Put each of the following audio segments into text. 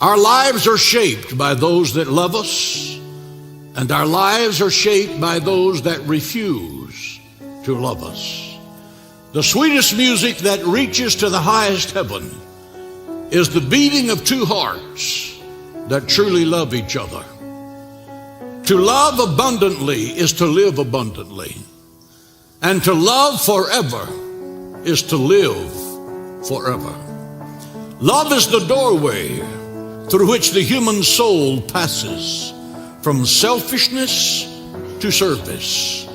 Our lives are shaped by those that love us, and our lives are shaped by those that refuse to love us. The sweetest music that reaches to the highest heaven is the beating of two hearts that truly love each other. To love abundantly is to live abundantly, and to love forever is to live forever. Love is the doorway through which the human soul passes from selfishness to service.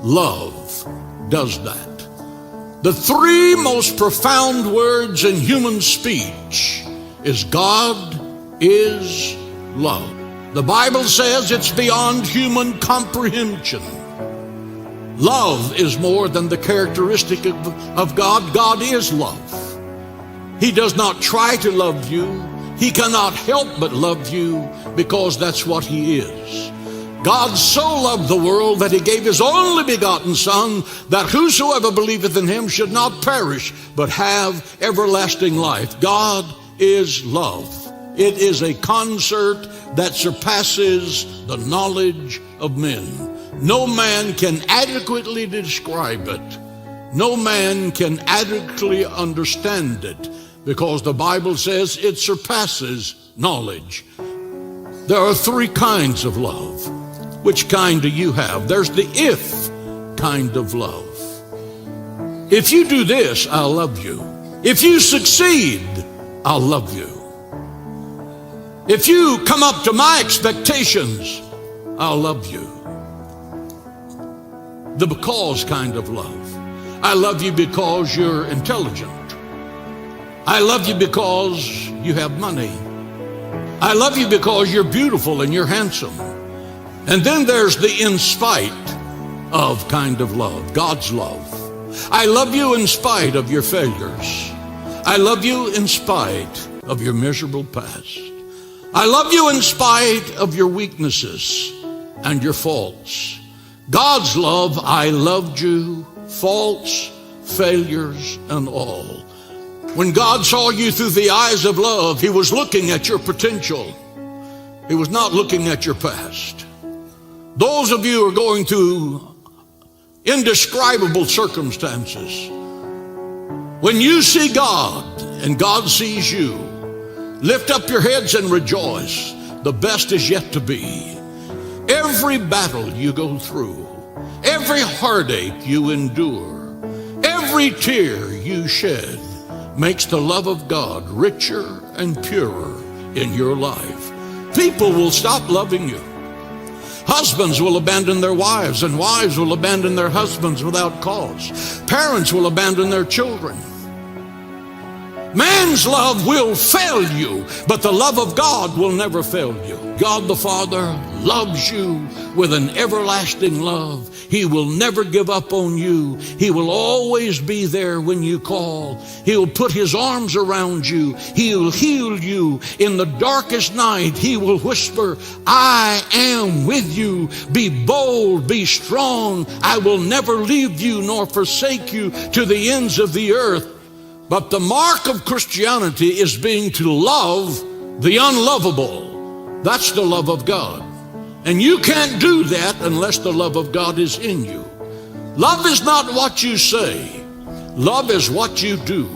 Love does that. The three most profound words in human speech is God is love. The Bible says it's beyond human comprehension. Love is more than the characteristic of God. God is love. He does not try to love you. He cannot help but love you because that's what He is. God so loved the world that He gave His only begotten Son, that whosoever believeth in Him should not perish, but have everlasting life. God is love. It is a concert that surpasses the knowledge of men. No man can adequately describe it. No man can adequately understand it, because the Bible says it surpasses knowledge. There are three kinds of love. Which kind do you have? There's the if kind of love. If you do this, I'll love you. If you succeed, I'll love you. If you come up to my expectations, I'll love you. The because kind of love. I love you because you're intelligent. I love you because you have money. I love you because you're beautiful and you're handsome. And then there's the in spite of kind of love, God's love. I love you in spite of your failures. I love you in spite of your miserable past. I love you in spite of your weaknesses and your faults. God's love, I loved you, faults, failures, and all. When God saw you through the eyes of love, He was looking at your potential. He was not looking at your past. Those of you who are going through indescribable circumstances, when you see God and God sees you, lift up your heads and rejoice. The best is yet to be. Every battle you go through, every heartache you endure, every tear you shed makes the love of God richer and purer in your life. People will stop loving you. Husbands will abandon their wives, and wives will abandon their husbands without cause. Parents will abandon their children. Man's love will fail you, but the love of God will never fail you. God the Father loves you with an everlasting love. He will never give up on you. He will always be there when you call. He'll put His arms around you. He'll heal you in the darkest night. He will whisper, I am with you. Be bold, be strong. I will never leave you nor forsake you to the ends of the earth. But the mark of Christianity is being to love the unlovable. That's the love of God. And you can't do that unless the love of God is in you. Love is not what you say. Love is what you do.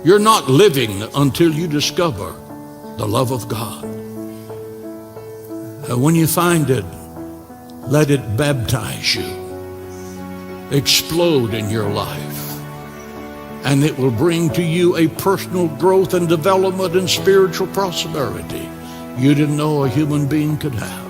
You're not living until you discover the love of God. And when you find it, let it baptize you, explode in your life. And it will bring to you a personal growth and development and spiritual prosperity you didn't know a human being could have.